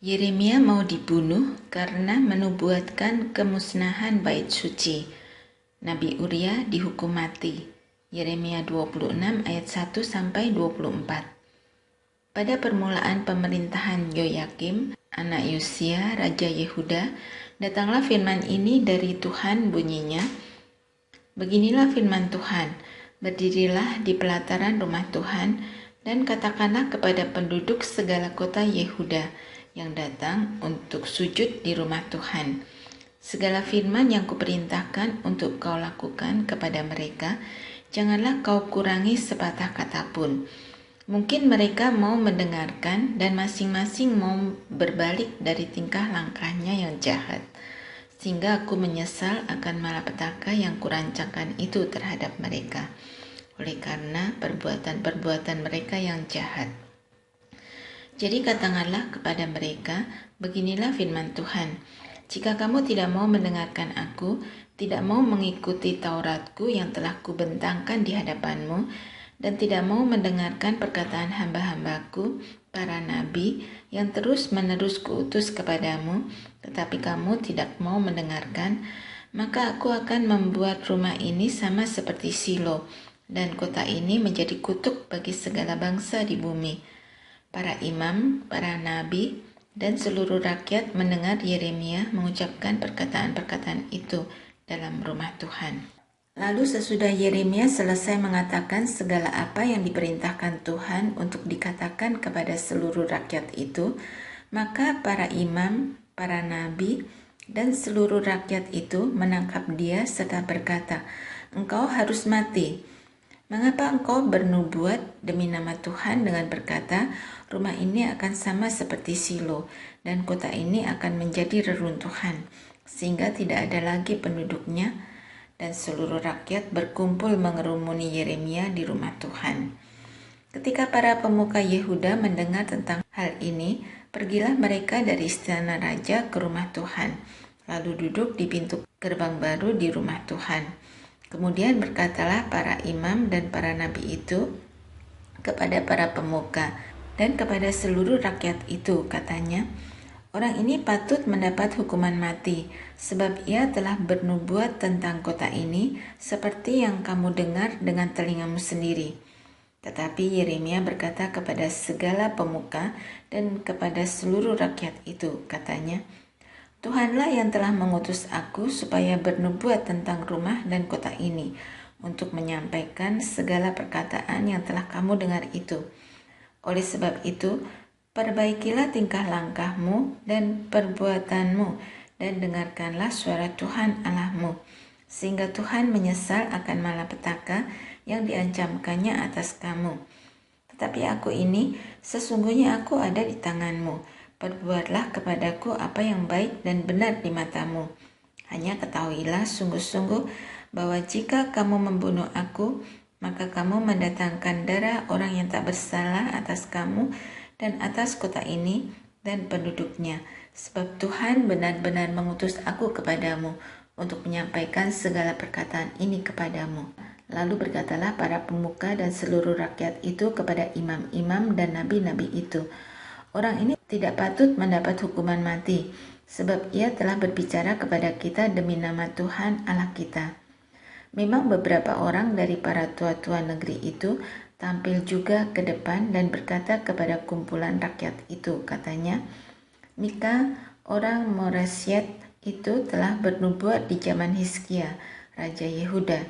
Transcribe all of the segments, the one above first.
Yeremia mau dibunuh karena menubuatkan kemusnahan bait suci. Nabi Uria dihukum mati. Yeremia 26 ayat 1 sampai 24. Pada permulaan pemerintahan Yoyakim, anak Yosia, raja Yehuda, datanglah firman ini dari Tuhan bunyinya, beginilah firman Tuhan, berdirilah di pelataran rumah Tuhan dan katakanlah kepada penduduk segala kota Yehuda yang datang untuk sujud di rumah Tuhan. Segala firman yang kuperintahkan untuk kau lakukan kepada mereka, janganlah kau kurangi sepatah kata pun. Mungkin mereka mau mendengarkan dan masing-masing mau berbalik dari tingkah langkahnya yang jahat, sehingga aku menyesal akan malapetaka yang kurancangkan itu terhadap mereka, oleh karena perbuatan-perbuatan mereka yang jahat. Jadi katakanlah kepada mereka, beginilah firman Tuhan, jika kamu tidak mau mendengarkan aku, tidak mau mengikuti Tauratku yang telah kubentangkan di hadapanmu, dan tidak mau mendengarkan perkataan hamba-hambaku, para nabi, yang terus-menerus kuutus kepadamu, tetapi kamu tidak mau mendengarkan, maka aku akan membuat rumah ini sama seperti Silo, dan kota ini menjadi kutuk bagi segala bangsa di bumi. Para imam, para nabi, dan seluruh rakyat mendengar Yeremia mengucapkan perkataan-perkataan itu dalam rumah Tuhan. Lalu sesudah Yeremia selesai mengatakan segala apa yang diperintahkan Tuhan untuk dikatakan kepada seluruh rakyat itu, maka para imam, para nabi, dan seluruh rakyat itu menangkap dia serta berkata, "Engkau harus mati. Mengapa engkau bernubuat demi nama Tuhan dengan berkata, rumah ini akan sama seperti Silo, dan kota ini akan menjadi reruntuhan, sehingga tidak ada lagi penduduknya?" Dan seluruh rakyat berkumpul mengerumuni Yeremia di rumah Tuhan. Ketika para pemuka Yehuda mendengar tentang hal ini, pergilah mereka dari istana raja ke rumah Tuhan, lalu duduk di pintu gerbang baru di rumah Tuhan. Kemudian berkatalah para imam dan para nabi itu kepada para pemuka dan kepada seluruh rakyat itu, katanya, "Orang ini patut mendapat hukuman mati, sebab ia telah bernubuat tentang kota ini seperti yang kamu dengar dengan telingamu sendiri." Tetapi Yeremia berkata kepada segala pemuka dan kepada seluruh rakyat itu, katanya, "Tuhanlah yang telah mengutus aku supaya bernubuat tentang rumah dan kota ini, untuk menyampaikan segala perkataan yang telah kamu dengar itu. Oleh sebab itu, perbaikilah tingkah langkahmu dan perbuatanmu, dan dengarkanlah suara Tuhan Allahmu, sehingga Tuhan menyesal akan malapetaka yang diancamkannya atas kamu. Tetapi aku ini, sesungguhnya aku ada di tanganmu. Perbuatlah kepadaku apa yang baik dan benar di matamu. Hanya ketahuilah sungguh-sungguh bahwa jika kamu membunuh aku, maka kamu mendatangkan darah orang yang tak bersalah atas kamu dan atas kota ini dan penduduknya. Sebab Tuhan benar-benar mengutus aku kepadamu untuk menyampaikan segala perkataan ini kepadamu." Lalu berkatalah para pemuka dan seluruh rakyat itu kepada imam-imam dan nabi-nabi itu, "Orang ini tidak patut mendapat hukuman mati, sebab ia telah berbicara kepada kita demi nama Tuhan Allah kita." Memang beberapa orang dari para tua-tua negeri itu tampil juga ke depan dan berkata kepada kumpulan rakyat itu, katanya, "Mika, orang Moresyet itu telah bernubuat di zaman Hizkia, Raja Yehuda.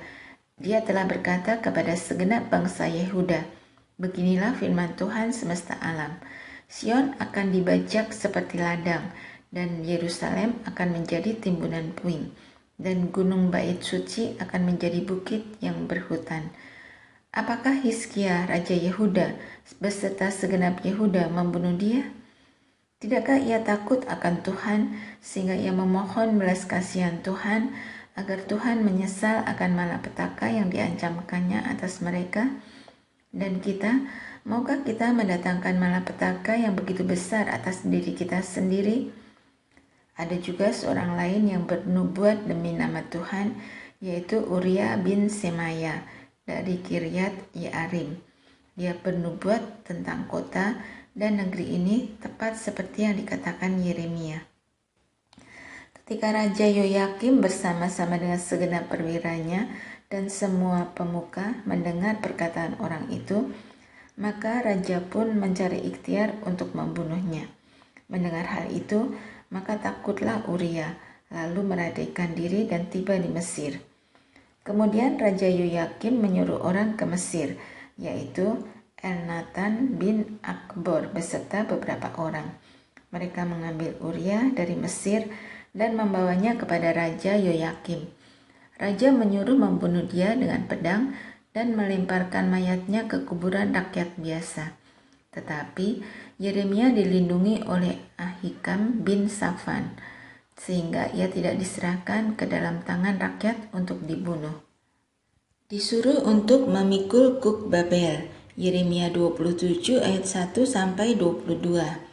Dia telah berkata kepada segenap bangsa Yehuda, beginilah firman Tuhan semesta alam, Sion akan dibajak seperti ladang, dan Yerusalem akan menjadi timbunan puing, dan gunung bait suci akan menjadi bukit yang berhutan. Apakah Hizkia, Raja Yehuda, beserta segenap Yehuda membunuh dia? Tidakkah ia takut akan Tuhan, sehingga ia memohon belas kasihan Tuhan, agar Tuhan menyesal akan malapetaka yang diancamkannya atas mereka? Dan kita, maukah kita mendatangkan malapetaka yang begitu besar atas diri kita sendiri? Ada juga seorang lain yang bernubuat demi nama Tuhan, yaitu Uria bin Semaya dari Kiryat Yearim. Dia bernubuat tentang kota dan negeri ini tepat seperti yang dikatakan Yeremia. Ketika Raja Yoyakim bersama-sama dengan segenap perwiranya dan semua pemuka mendengar perkataan orang itu, maka raja pun mencari ikhtiar untuk membunuhnya. Mendengar hal itu, maka takutlah Uria, lalu melarikan diri dan tiba di Mesir. Kemudian Raja Yoyakim menyuruh orang ke Mesir, yaitu Elnatan bin Akbor beserta beberapa orang. Mereka mengambil Uria dari Mesir dan membawanya kepada Raja Yoyakim. Raja menyuruh membunuh dia dengan pedang dan melemparkan mayatnya ke kuburan rakyat biasa. Tetapi Yeremia dilindungi oleh Ahikam bin Safan, sehingga ia tidak diserahkan ke dalam tangan rakyat untuk dibunuh. Disuruh untuk memikul kuk Babel, Yeremia 27 ayat 1 sampai 22.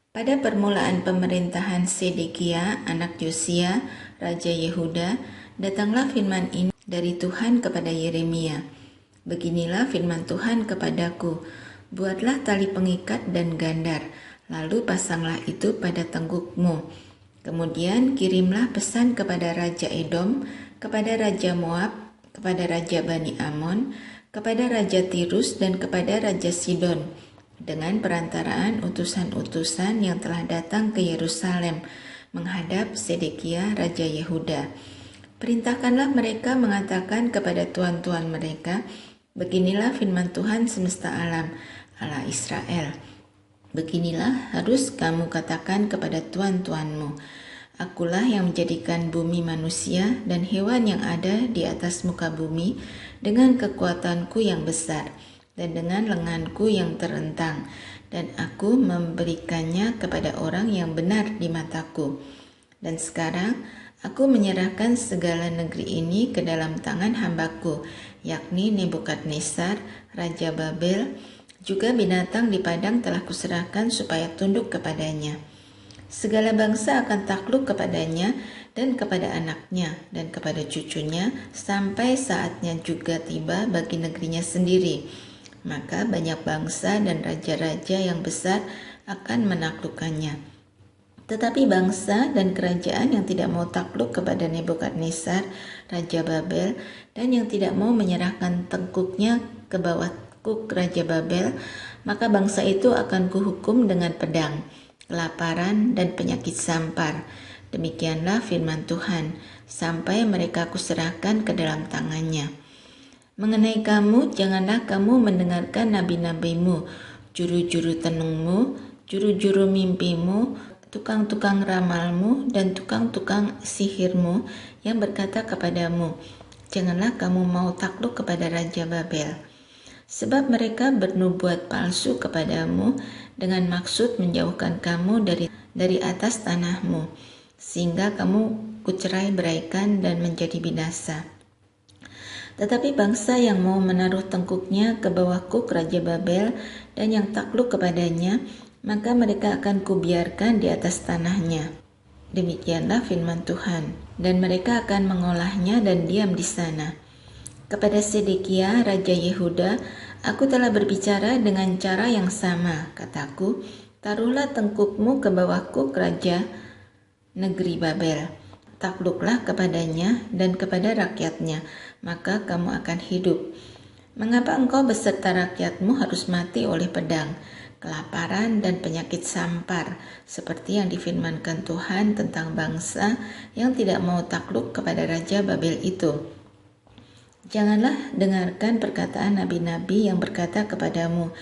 Pada permulaan pemerintahan Sedekia, anak Yosia, Raja Yehuda, datanglah firman ini dari Tuhan kepada Yeremia. Beginilah firman Tuhan kepadaku, buatlah tali pengikat dan gandar, lalu pasanglah itu pada tenggukmu. Kemudian kirimlah pesan kepada Raja Edom, kepada Raja Moab, kepada Raja Bani Amon, kepada Raja Tirus, dan kepada Raja Sidon, dengan perantaraan utusan-utusan yang telah datang ke Yerusalem menghadap Sedekia Raja Yehuda. Perintahkanlah mereka mengatakan kepada tuan-tuan mereka, beginilah firman Tuhan semesta alam, Allah Israel. Beginilah harus kamu katakan kepada tuan-tuanmu, akulah yang menjadikan bumi manusia dan hewan yang ada di atas muka bumi dengan kekuatanku yang besar dan dengan lenganku yang terentang, dan aku memberikannya kepada orang yang benar di mataku. Dan sekarang aku menyerahkan segala negeri ini ke dalam tangan hambaku, yakni Nebukadnezar, Raja Babel, juga binatang di padang telah kuserahkan supaya tunduk kepadanya. Segala bangsa akan takluk kepadanya dan kepada anaknya dan kepada cucunya sampai saatnya juga tiba bagi negerinya sendiri. Maka banyak bangsa dan raja-raja yang besar akan menaklukkannya. Tetapi bangsa dan kerajaan yang tidak mau takluk kepada Nebukadnezar, Raja Babel, dan yang tidak mau menyerahkan tengkuknya ke bawah kuk Raja Babel, maka bangsa itu akan kuhukum dengan pedang, kelaparan, dan penyakit sampar. Demikianlah firman Tuhan, sampai mereka kuserahkan ke dalam tangannya. Mengenai kamu, janganlah kamu mendengarkan nabi-nabimu, juru-juru tenungmu, juru-juru mimpimu, tukang-tukang ramalmu, dan tukang-tukang sihirmu yang berkata kepadamu, janganlah kamu mau takluk kepada Raja Babel. Sebab mereka bernubuat palsu kepadamu dengan maksud menjauhkan kamu dari atas tanahmu, sehingga kamu kucerai beraikan dan menjadi binasa. Tetapi bangsa yang mau menaruh tengkuknya ke bawah kuk Raja Babel dan yang takluk kepadanya, maka mereka akan kubiarkan di atas tanahnya. Demikianlah firman Tuhan, dan mereka akan mengolahnya dan diam di sana. Kepada Sedekia, Raja Yehuda, aku telah berbicara dengan cara yang sama, kataku, taruhlah tengkukmu ke bawah kuk Raja negeri Babel. Takluklah kepadanya dan kepada rakyatnya, maka kamu akan hidup. Mengapa engkau beserta rakyatmu harus mati oleh pedang, kelaparan, dan penyakit sampar, seperti yang difirmankan Tuhan tentang bangsa yang tidak mau takluk kepada Raja Babel itu? Janganlah dengarkan perkataan nabi-nabi yang berkata kepadamu,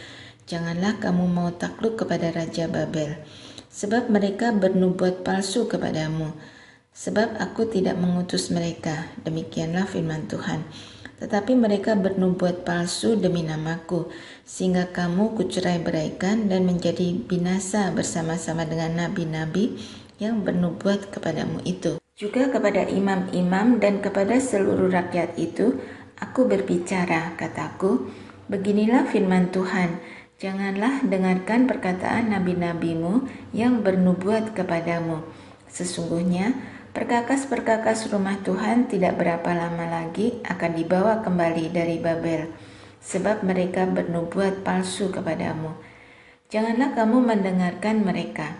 janganlah kamu mau takluk kepada Raja Babel, sebab mereka bernubuat palsu kepadamu. Sebab aku tidak mengutus mereka, demikianlah firman Tuhan. Tetapi mereka bernubuat palsu demi namaku, sehingga kamu kucerai beraikan dan menjadi binasa bersama-sama dengan nabi-nabi yang bernubuat kepadamu itu. Juga kepada imam-imam dan kepada seluruh rakyat itu, aku berbicara, kataku, beginilah firman Tuhan, janganlah dengarkan perkataan nabi-nabimu yang bernubuat kepadamu. Sesungguhnya, perkakas-perkakas rumah Tuhan tidak berapa lama lagi akan dibawa kembali dari Babel, sebab mereka bernubuat palsu kepadamu. Janganlah kamu mendengarkan mereka.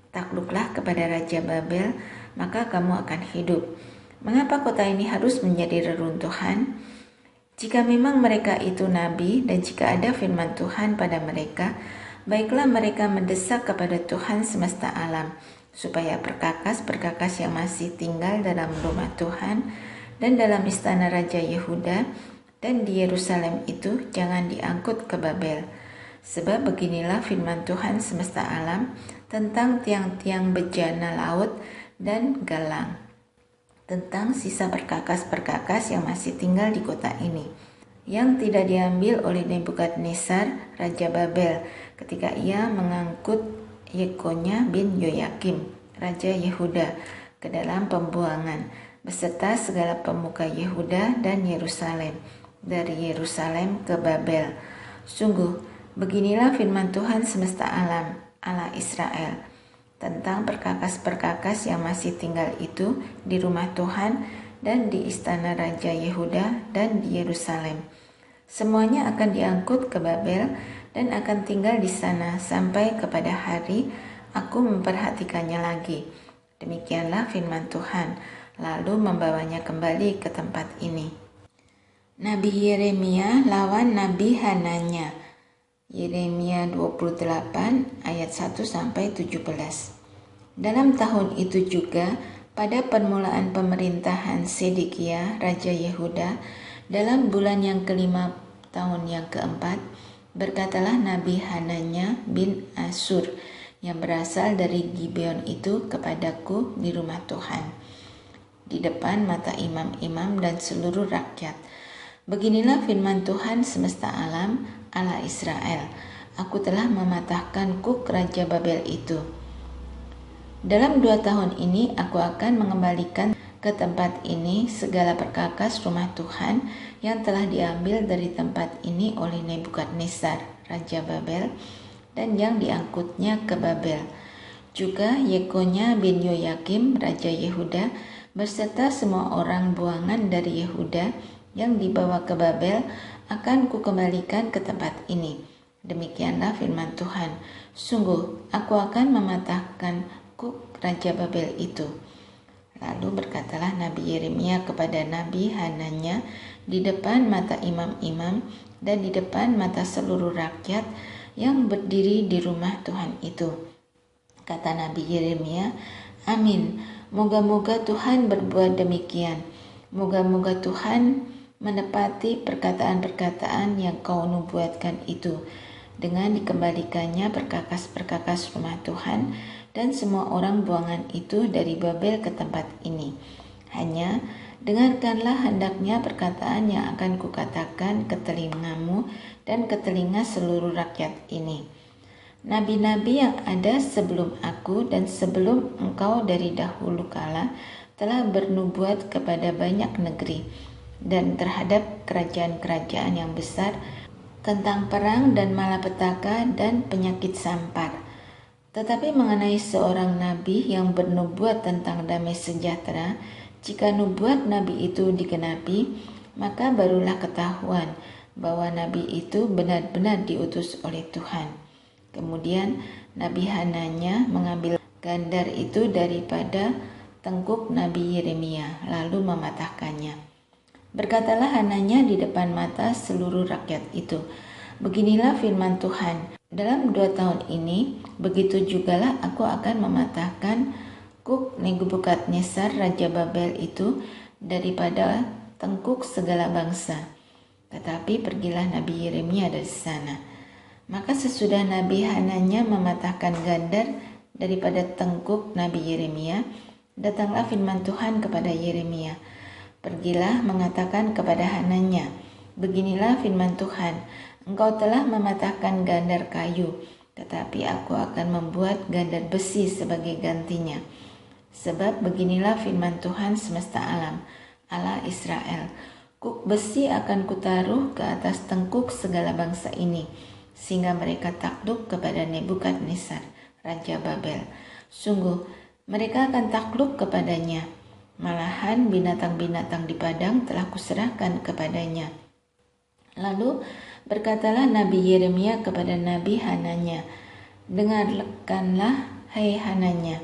Takluklah kepada Raja Babel, maka kamu akan hidup. Mengapa kota ini harus menjadi reruntuhan? Jika memang mereka itu nabi dan jika ada firman Tuhan pada mereka, baiklah mereka mendesak kepada Tuhan semesta alam, supaya perkakas-perkakas yang masih tinggal dalam rumah Tuhan dan dalam istana Raja Yehuda dan di Yerusalem itu jangan diangkut ke Babel. Sebab beginilah firman Tuhan semesta alam tentang tiang-tiang bejana laut dan galang, tentang sisa perkakas-perkakas yang masih tinggal di kota ini, yang tidak diambil oleh Nebukadnezar Raja Babel ketika ia mengangkut Yekonya bin Yoyakim Raja Yehuda ke dalam pembuangan beserta segala pemuka Yehuda dan Yerusalem dari Yerusalem ke Babel. Sungguh beginilah firman Tuhan semesta alam, Allah Israel, tentang perkakas-perkakas yang masih tinggal itu di rumah Tuhan dan di istana Raja Yehuda dan di Yerusalem. Semuanya akan diangkut ke Babel dan akan tinggal di sana sampai kepada hari aku memperhatikannya lagi. Demikianlah firman Tuhan, lalu membawanya kembali ke tempat ini. Nabi Yeremia lawan Nabi Hananya. Yeremia 28 ayat 1-17. Dalam tahun itu juga, pada permulaan pemerintahan Sedekia Raja Yehuda, dalam bulan yang kelima tahun yang keempat, berkatalah Nabi Hananya bin Asur yang berasal dari Gibeon itu kepadaku di rumah Tuhan, di depan mata imam-imam dan seluruh rakyat. Beginilah firman Tuhan semesta alam, Allah Israel, aku telah mematahkan kuk Raja Babel itu. Dalam 2 tahun ini aku akan mengembalikan ke tempat ini segala perkakas rumah Tuhan yang telah diambil dari tempat ini oleh Nebukadnezar Raja Babel dan yang diangkutnya ke Babel. Juga Yekonya bin Yoyakim Raja Yehuda beserta semua orang buangan dari Yehuda yang dibawa ke Babel akan kukembalikan ke tempat ini. Demikianlah firman Tuhan, sungguh aku akan mematahkan kuk Raja Babel itu. Lalu berkatalah Nabi Yeremia kepada Nabi Hananya di depan mata imam-imam dan di depan mata seluruh rakyat yang berdiri di rumah Tuhan itu. Kata Nabi Yeremia, amin, moga-moga Tuhan berbuat demikian. Moga-moga Tuhan menepati perkataan-perkataan yang kau nubuatkan itu, dengan dikembalikannya perkakas-perkakas rumah Tuhan dan semua orang buangan itu dari Babel ke tempat ini. Hanya dengarkanlah hendaknya perkataan yang akan kukatakan ke telingamu dan ke telinga seluruh rakyat ini. Nabi-nabi yang ada sebelum aku dan sebelum engkau dari dahulu kala telah bernubuat kepada banyak negeri dan terhadap kerajaan-kerajaan yang besar tentang perang dan malapetaka dan penyakit sampar. Tetapi mengenai seorang nabi yang bernubuat tentang damai sejahtera, jika nubuat nabi itu digenapi, maka barulah ketahuan bahwa nabi itu benar-benar diutus oleh Tuhan. Kemudian Nabi Hananya mengambil gandar itu daripada tengkuk Nabi Yeremia, lalu mematahkannya. Berkatalah Hananya di depan mata seluruh rakyat itu, beginilah firman Tuhan, dalam 2 tahun ini, begitu jugalah aku akan mematahkan kuk Nebukadnezar Raja Babel itu daripada tengkuk segala bangsa. Tetapi pergilah Nabi Yeremia dari sana. Maka sesudah Nabi Hananya mematahkan gandar daripada tengkuk Nabi Yeremia, datanglah firman Tuhan kepada Yeremia. Pergilah mengatakan kepada Hananya, beginilah firman Tuhan, engkau telah mematahkan gandar kayu, tetapi aku akan membuat gandar besi sebagai gantinya. Sebab beginilah firman Tuhan semesta alam, Allah Israel, kuk besi akan kutaruh ke atas tengkuk segala bangsa ini, sehingga mereka takluk kepada Nebukadnezar, Raja Babel. Sungguh, mereka akan takluk kepadanya. Malahan binatang-binatang di padang telah kuserahkan kepadanya. Lalu berkatalah Nabi Yeremia kepada Nabi Hananya, Dengarkanlah, hai Hananya,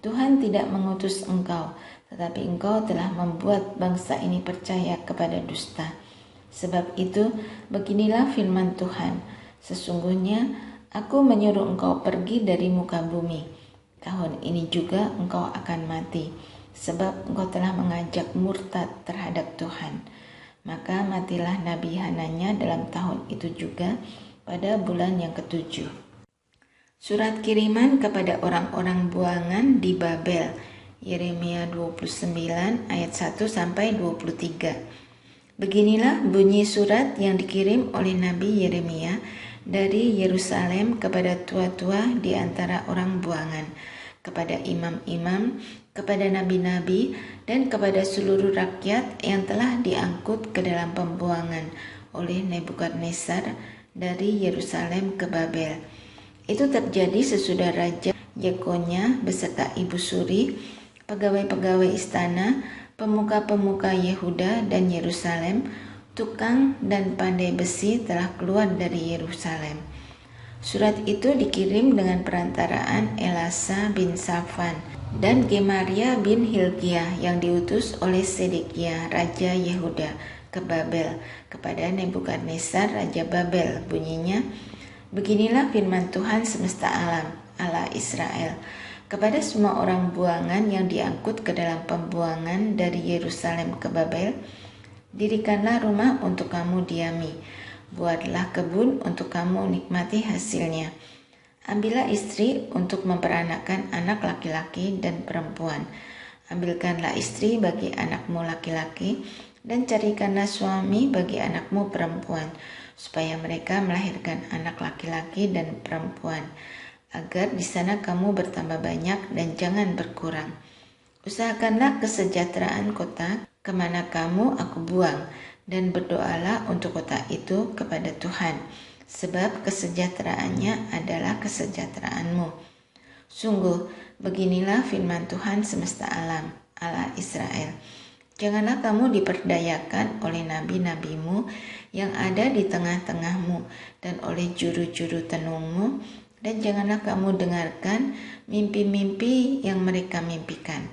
Tuhan tidak mengutus engkau, tetapi engkau telah membuat bangsa ini percaya kepada dusta. Sebab itu, beginilah firman Tuhan, sesungguhnya aku menyuruh engkau pergi dari muka bumi. Tahun ini juga engkau akan mati, sebab engkau telah mengajak murtad terhadap Tuhan. Maka matilah Nabi Hananya dalam tahun itu juga, pada bulan yang ke-7. Surat kiriman kepada orang-orang buangan di Babel, Yeremia 29 ayat 1 sampai 23. Beginilah bunyi surat yang dikirim oleh Nabi Yeremia dari Yerusalem kepada tua-tua di antara orang buangan, kepada imam-imam, kepada nabi-nabi, dan kepada seluruh rakyat yang telah diangkut ke dalam pembuangan oleh Nebukadnezar dari Yerusalem ke Babel. Itu terjadi sesudah Raja Yekonya beserta ibu suri, pegawai-pegawai istana, pemuka-pemuka Yehuda dan Yerusalem, tukang dan pandai besi telah keluar dari Yerusalem. Surat itu dikirim dengan perantaraan Elasa bin Safan dan Gemaria bin Hilkiah yang diutus oleh Sedekia, Raja Yehuda, ke Babel, kepada Nebukadnezar, Raja Babel. Bunyinya, beginilah firman Tuhan semesta alam, Allah Israel, kepada semua orang buangan yang diangkut ke dalam pembuangan dari Yerusalem ke Babel, dirikanlah rumah untuk kamu diami, buatlah kebun untuk kamu nikmati hasilnya. Ambillah istri untuk memperanakkan anak laki-laki dan perempuan. Ambilkanlah istri bagi anakmu laki-laki, dan carikanlah suami bagi anakmu perempuan, supaya mereka melahirkan anak laki-laki dan perempuan, agar di sana kamu bertambah banyak dan jangan berkurang. Usahakanlah kesejahteraan kota kemana kamu aku buang, dan berdoalah untuk kota itu kepada Tuhan, sebab kesejahteraannya adalah kesejahteraanmu. Sungguh, beginilah firman Tuhan semesta alam, Allah Israel. Janganlah kamu diperdayakan oleh nabi-nabimu yang ada di tengah-tengahmu dan oleh juru-juru tenungmu, dan janganlah kamu dengarkan mimpi-mimpi yang mereka mimpikan,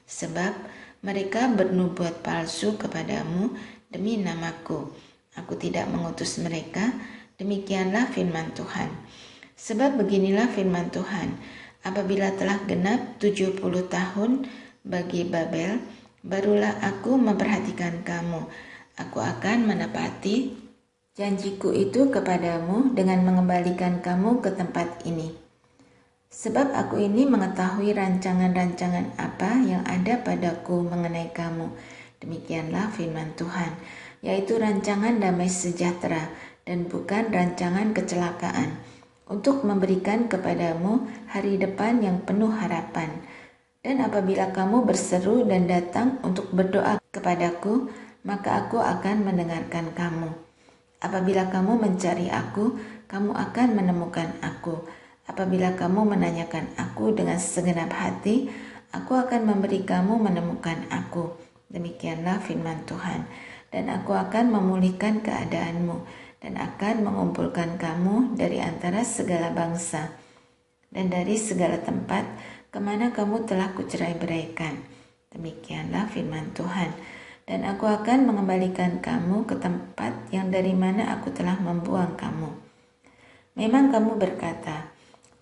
sebab mereka bernubuat palsu kepadamu demi namaku. Aku tidak mengutus mereka, demikianlah firman Tuhan. Sebab beginilah firman Tuhan, apabila telah genap 70 tahun bagi Babel, barulah aku memperhatikan kamu. Aku akan menepati janjiku itu kepadamu dengan mengembalikan kamu ke tempat ini. Sebab aku ini mengetahui rancangan-rancangan apa yang ada padaku mengenai kamu. Demikianlah firman Tuhan, yaitu rancangan damai sejahtera dan bukan rancangan kecelakaan, untuk memberikan kepadamu hari depan yang penuh harapan. Dan apabila kamu berseru dan datang untuk berdoa kepadaku, maka aku akan mendengarkan kamu. Apabila kamu mencari aku, kamu akan menemukan aku. Apabila kamu menanyakan aku dengan segenap hati, aku akan memberi kamu menemukan aku. Demikianlah firman Tuhan. Dan aku akan memulihkan keadaanmu, dan akan mengumpulkan kamu dari antara segala bangsa, dan dari segala tempat kemana kamu telah kucerai-beraikan. Demikianlah firman Tuhan. Dan aku akan mengembalikan kamu ke tempat yang dari mana aku telah membuang kamu. Memang kamu berkata,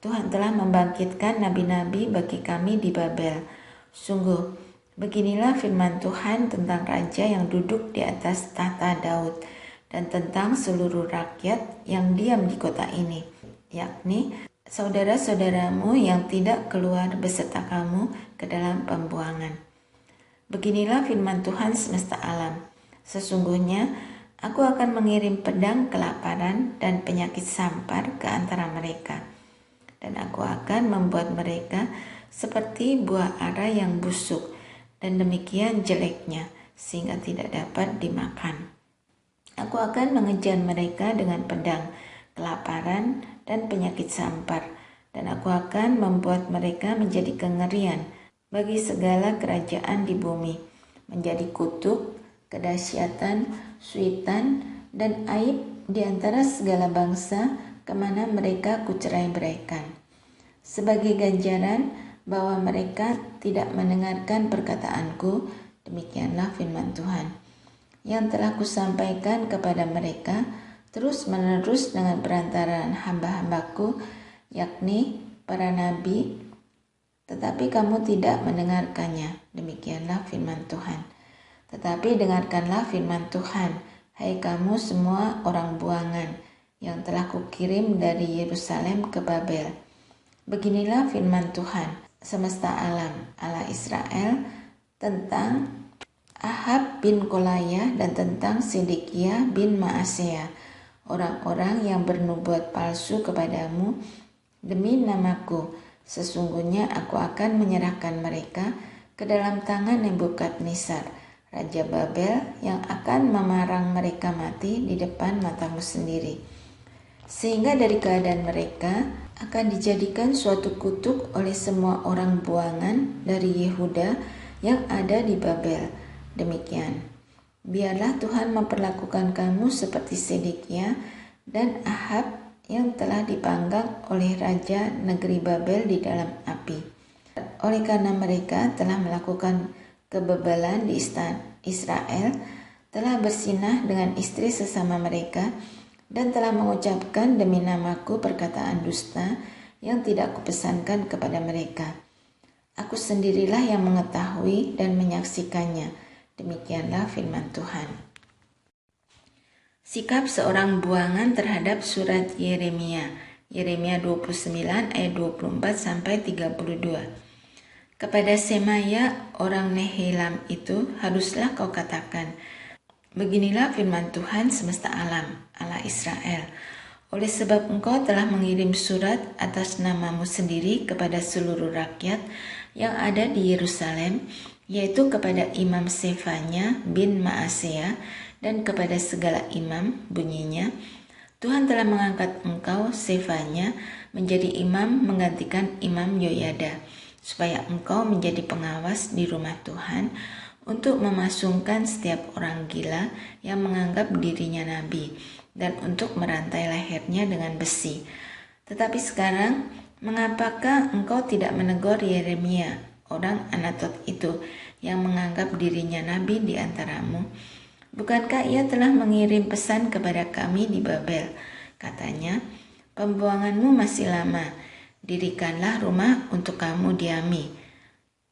Tuhan telah membangkitkan nabi-nabi bagi kami di Babel. Sungguh, beginilah firman Tuhan tentang raja yang duduk di atas tahta Daud, dan tentang seluruh rakyat yang diam di kota ini, yakni saudara-saudaramu yang tidak keluar beserta kamu ke dalam pembuangan. Beginilah firman Tuhan semesta alam. Sesungguhnya aku akan mengirim pedang kelaparan dan penyakit sampar ke antara mereka. Dan aku akan membuat mereka seperti buah ara yang busuk, dan demikian jeleknya, sehingga tidak dapat dimakan. Aku akan mengejar mereka dengan pedang, kelaparan, dan penyakit sampar, dan aku akan membuat mereka menjadi kengerian bagi segala kerajaan di bumi, menjadi kutuk, kedahsyatan, suitan, dan aib di antara segala bangsa kemana mereka kucerai-beraikan. Sebagai ganjaran bahwa mereka tidak mendengarkan perkataanku, demikianlah firman Tuhan, yang telah kusampaikan kepada mereka terus-menerus dengan perantaraan hamba-hambaku, yakni para nabi, tetapi kamu tidak mendengarkannya. Demikianlah firman Tuhan. Tetapi dengarkanlah firman Tuhan, hai kamu semua orang buangan yang telah kukirim dari Yerusalem ke Babel. Beginilah firman Tuhan, semesta alam, Allah Israel, tentang Ahab bin Kolaya dan tentang Sedekia bin Maaseya, orang-orang yang bernubuat palsu kepadamu demi namaku. Sesungguhnya aku akan menyerahkan mereka ke dalam tangan Nebukadnezar, Raja Babel, yang akan memarang mereka mati di depan matamu sendiri. Sehingga dari keadaan mereka akan dijadikan suatu kutuk oleh semua orang buangan dari Yehuda yang ada di Babel. Demikian, biarlah Tuhan memperlakukan kamu seperti Sedekia dan Ahab yang telah dipanggang oleh Raja negeri Babel di dalam api. Oleh karena mereka telah melakukan kebebalan di Israel, telah bersinah dengan istri sesama mereka, dan telah mengucapkan demi namaku perkataan dusta yang tidak kupesankan kepada mereka. Aku sendirilah yang mengetahui dan menyaksikannya. Demikianlah firman Tuhan. Sikap seorang buangan terhadap surat Yeremia. Yeremia 29 ayat 24 sampai 32. Kepada Semaya orang Nehelam itu haruslah kau katakan, beginilah firman Tuhan semesta alam, Allah Israel. Oleh sebab engkau telah mengirim surat atas namamu sendiri kepada seluruh rakyat yang ada di Yerusalem, yaitu kepada Imam Sefanya bin Maaseya dan kepada segala imam, bunyinya, Tuhan telah mengangkat engkau Sefanya menjadi imam menggantikan Imam Yoyada, supaya engkau menjadi pengawas di rumah Tuhan untuk memasungkan setiap orang gila yang menganggap dirinya nabi, dan untuk merantai lehernya dengan besi. Tetapi sekarang, mengapakah engkau tidak menegur Yeremia, orang Anatot itu, yang menganggap dirinya nabi di antaramu? Bukankah ia telah mengirim pesan kepada kami di Babel? Katanya, pembuanganmu masih lama, dirikanlah rumah untuk kamu diami,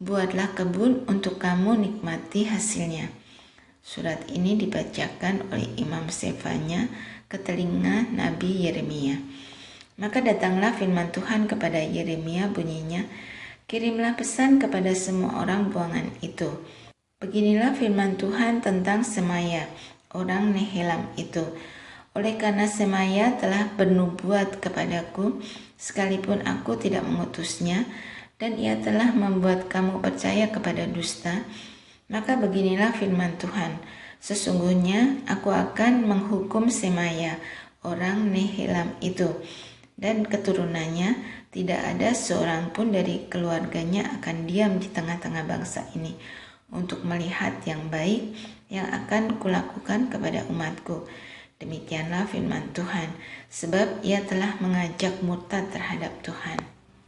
buatlah kebun untuk kamu nikmati hasilnya. Surat ini dibacakan oleh Imam Sefanya ke telinga Nabi Yeremia. Maka datanglah firman Tuhan kepada Yeremia, bunyinya, kirimlah pesan kepada semua orang buangan itu. Beginilah firman Tuhan tentang Semaya, orang Nehelam itu. Oleh karena Semaya telah bernubuat kepadaku, sekalipun aku tidak mengutusnya, dan ia telah membuat kamu percaya kepada dusta, maka beginilah firman Tuhan, sesungguhnya aku akan menghukum Semaya, orang Nehelam itu, dan keturunannya, tidak ada seorang pun dari keluarganya akan diam di tengah-tengah bangsa ini, untuk melihat yang baik yang akan kulakukan kepada umatku. Demikianlah firman Tuhan, sebab ia telah mengajak murtad terhadap Tuhan.